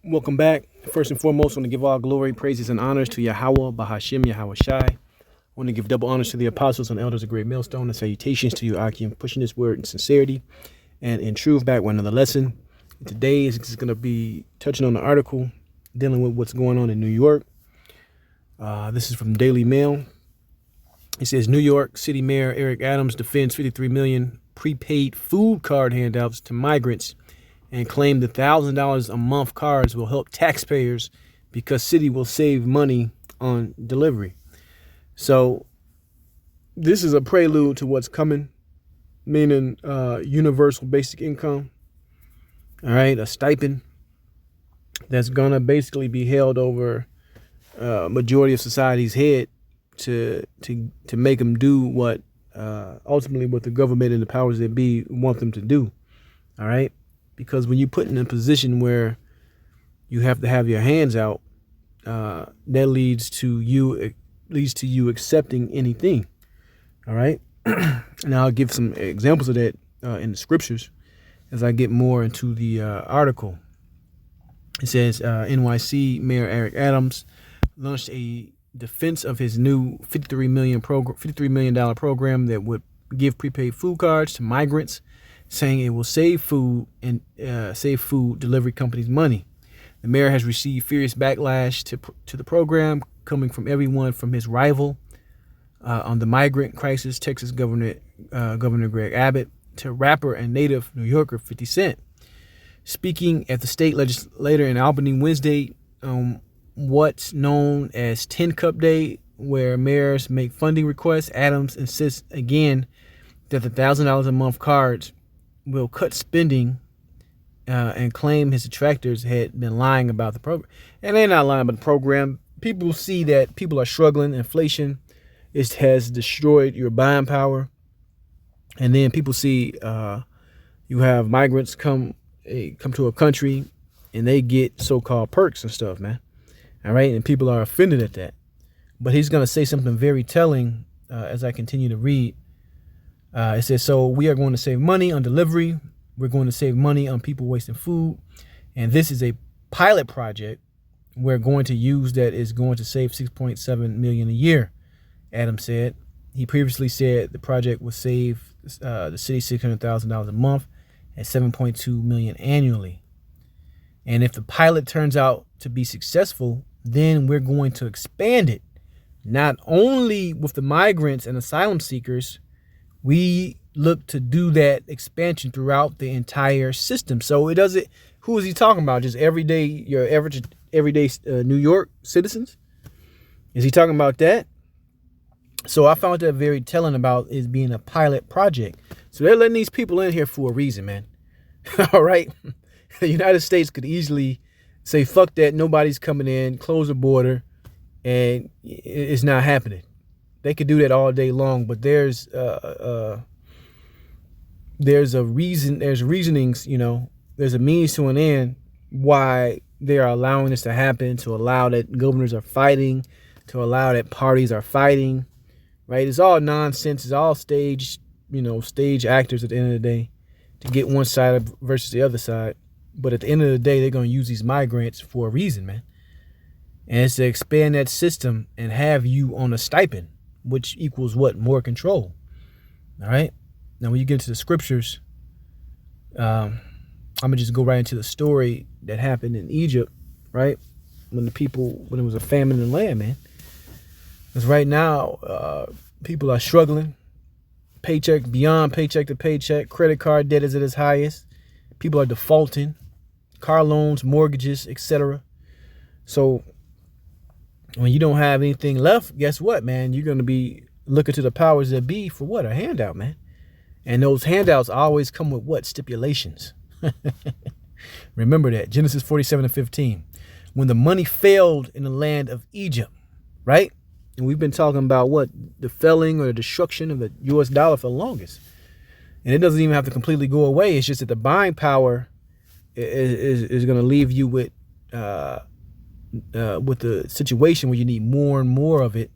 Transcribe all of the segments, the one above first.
Welcome back. First and foremost, I want to give all glory, praises, and honors to Yahweh, Bahashim, Yahweh Shai. I want to give double honors to the apostles and elders of Great Millstone, and salutations to you, Akim, pushing this word in sincerity and in truth. Back with another lesson. Today is going to be touching on the article dealing with what's going on in New York. This is from Daily Mail. It says New York City Mayor Eric Adams defends 53 million prepaid food card handouts to migrants and claimed the $1,000 a month cards will help taxpayers because city will save money on delivery. So this is a prelude to what's coming, meaning universal basic income. All right, a stipend that's gonna basically be held over majority of society's head to make them do what ultimately what the government and the powers that be want them to do. All right. Because when you put in a position where you have to have your hands out, that leads to you accepting anything. All right. Now I'll give some examples of that in the scriptures as I get more into the article. It says NYC Mayor Eric Adams launched a defense of his new $53 million program that would give prepaid food cards to migrants, saying it will save food delivery companies money. The mayor has received furious backlash to the program, coming from everyone from his rival on the migrant crisis, Texas Governor Greg Abbott, to rapper and native New Yorker 50 Cent. Speaking at the state legislature in Albany Wednesday, what's known as 10 Cup Day, where mayors make funding requests, Adams insists again that the $1,000 a month cards will cut spending and claim his detractors had been lying about the program. And they're not lying about the program. People see that people are struggling. Inflation has destroyed your buying power. And then people see you have migrants come to a country and they get so-called perks and stuff, man. All right. And people are offended at that. But he's going to say something very telling as I continue to read. It says, so we are going to save money on delivery. We're going to save money on people wasting food. And this is a pilot project we're going to use that is going to save $6.7 million a year, Adams said. He previously said the project would save the city $600,000 a month and $7.2 million annually. And if the pilot turns out to be successful, then we're going to expand it, not only with the migrants and asylum seekers. We look to do that expansion throughout the entire system. So it doesn't. Who is he talking about? Just your average everyday New York citizens? Is he talking about that? So I found that very telling about it being a pilot project. So they're letting these people in here for a reason, man. All right. The United States could easily say, fuck that. Nobody's coming in, close the border, and it's not happening. They could do that all day long, but there's a reason, there's reasonings, there's a means to an end why they are allowing this to happen, to allow that governors are fighting, to allow that parties are fighting, right? It's all nonsense. It's all stage actors at the end of the day to get one side versus the other side. But at the end of the day, they're going to use these migrants for a reason, man. And it's to expand that system and have you on a stipend, which equals what? More control. All right. Now, when you get into the scriptures, I'm going to just go right into the story that happened in Egypt, right? When it was a famine in the land, man. Because right now, people are struggling. Beyond paycheck to paycheck. Credit card debt is at its highest. People are defaulting. Car loans, mortgages, etc. So when you don't have anything left, guess what, man? You're going to be looking to the powers that be for what? A handout, man. And those handouts always come with what? Stipulations. Remember that. Genesis 47:15. When the money failed in the land of Egypt, right? And we've been talking about what? The felling or the destruction of the US dollar for the longest. And it doesn't even have to completely go away. It's just that the buying power is going to leave you with the situation where you need more and more of it,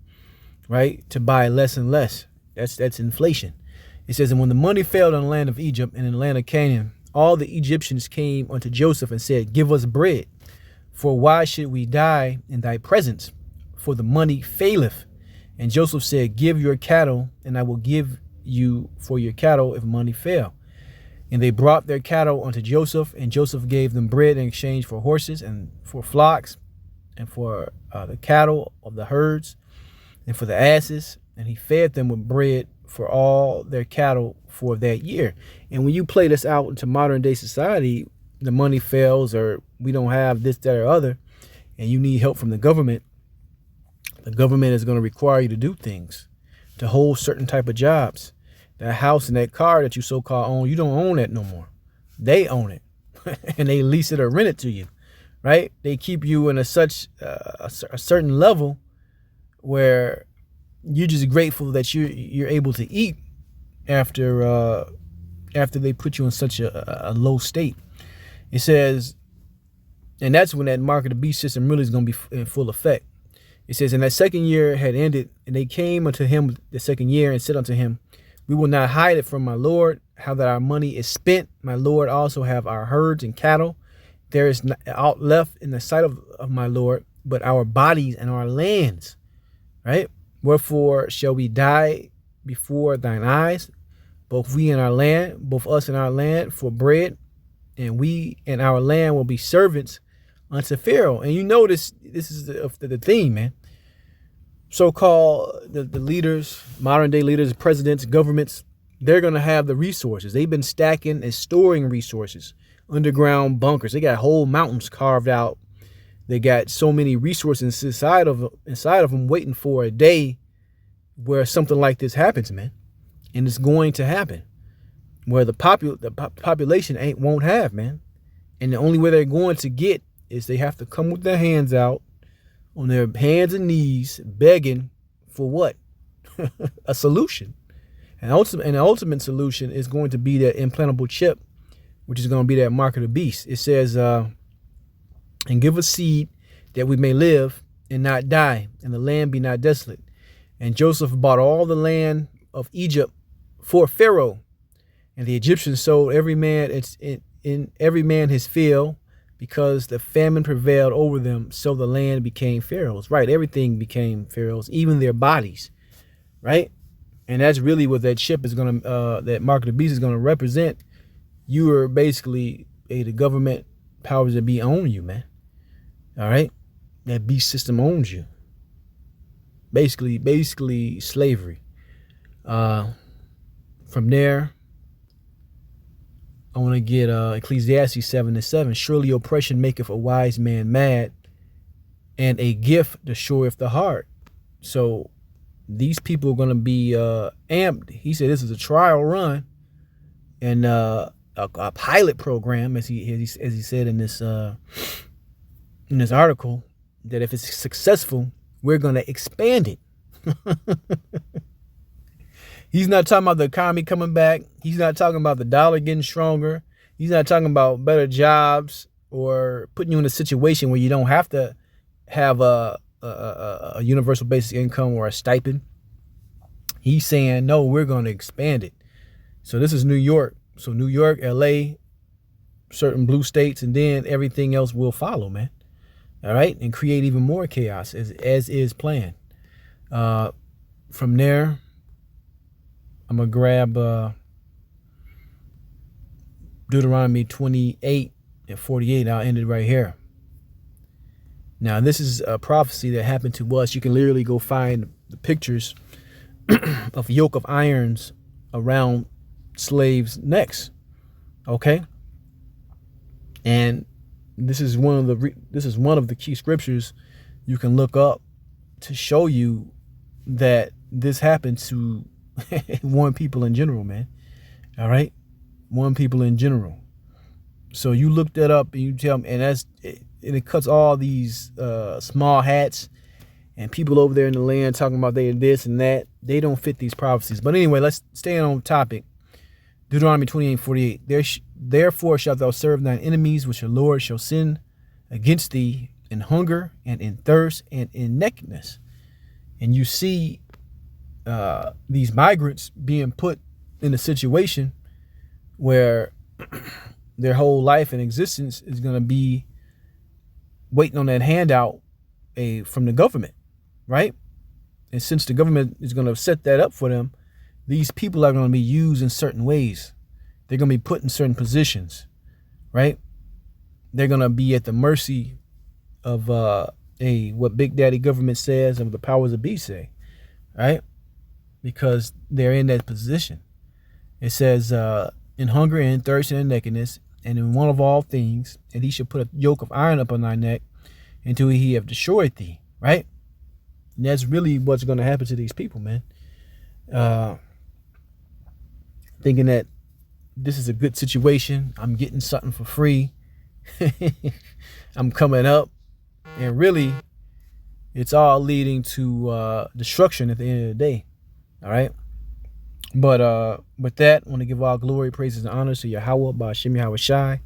right, to buy less and less. That's inflation. It says, and when the money failed on the land of Egypt and in the land of Canaan, all the Egyptians came unto Joseph and said, give us bread. For why should we die in thy presence? For the money faileth. And Joseph said, give your cattle, and I will give you for your cattle if money fail. And they brought their cattle unto Joseph, and Joseph gave them bread in exchange for horses and for flocks and for the cattle of the herds and for the asses. And he fed them with bread for all their cattle for that year. And when you play this out into modern day society, the money fails or we don't have this, that, or other, and you need help from the government is going to require you to do things, to hold certain type of jobs. That house and that car that you so-called own, you don't own that no more. They own it, and they lease it or rent it to you, right? They keep you in a certain level where you're just grateful that you're able to eat after they put you in such a low state. It says, and that's when that mark of the beast system really is going to be in full effect. It says, and that second year had ended, and they came unto him the second year and said unto him, we will not hide it from my Lord, how that our money is spent. My Lord also have our herds and cattle. There is not aught left in the sight of my Lord, but our bodies and our lands, right? Wherefore shall we die before thine eyes, both we and our land, both us and our land, for bread, and we and our land will be servants unto Pharaoh. And you notice this is the theme, man. So-called the leaders, modern day leaders, presidents, governments, they're going to have the resources. They've been stacking and storing resources, underground bunkers. They got whole mountains carved out. They got so many resources inside of them waiting for a day where something like this happens, man. And it's going to happen where the population won't have, man. And the only way they're going to get is they have to come with their hands out on their hands and knees begging for what? A solution. And the ultimate solution is going to be that implantable chip, which is going to be that mark of the beast. It says, and give us seed that we may live and not die, and the land be not desolate. And Joseph bought all the land of Egypt for Pharaoh, and the Egyptians sold every man his field, because the famine prevailed over them, so the land became Pharaoh's. Right, everything became Pharaoh's, even their bodies, right? And that's really what that chip is going to, that mark of the beast is going to represent. You are basically the government powers that be own you, man. All right, that beast system owns you. Basically slavery. From there, I want to get Ecclesiastes 7:7. Surely oppression maketh a wise man mad, and a gift destroyeth the heart. So these people are going to be amped. He said this is a trial run and a pilot program, as he said in this article, that if it's successful, we're going to expand it. He's not talking about the economy coming back. He's not talking about the dollar getting stronger. He's not talking about better jobs or putting you in a situation where you don't have to have a universal basic income or a stipend. He's saying, no, we're going to expand it. So this is New York. So New York, LA, certain blue states, and then everything else will follow, man. All right. And create even more chaos as is planned. From there, I'm going to grab Deuteronomy 28:48. I'll end it right here. Now, this is a prophecy that happened to us. You can literally go find the pictures of yoke of irons around slaves' necks. Okay? And this is one of the key scriptures you can look up to show you that this happened to one people in general, man. All right, one people in general. So you look that up and you tell me, and it cuts all these small hats and people over there in the land talking about they this and that. They don't fit these prophecies. But anyway, let's stay on topic. Deuteronomy 28:48. Therefore shalt thou serve thine enemies, which the Lord shall send against thee in hunger and in thirst and in nakedness. And you see these migrants being put in a situation where their whole life and existence is going to be waiting on that handout from the government, right? And since the government is going to set that up for them, these people are going to be used in certain ways. They're going to be put in certain positions, right? They're going to be at the mercy of what Big Daddy government says and what the powers of be say, right? Because they're in that position. It says, in hunger and in thirst and in nakedness, and in want of all things, and he shall put a yoke of iron upon thy neck until he have destroyed thee, right? And that's really what's going to happen to these people, man. Thinking that this is a good situation. I'm getting something for free. I'm coming up. And really, it's all leading to destruction at the end of the day. All right. But with that, I want to give all glory, praises, and honors to Yahweh, Ba'ashem Yahweh Shai.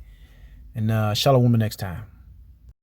And shalom next time.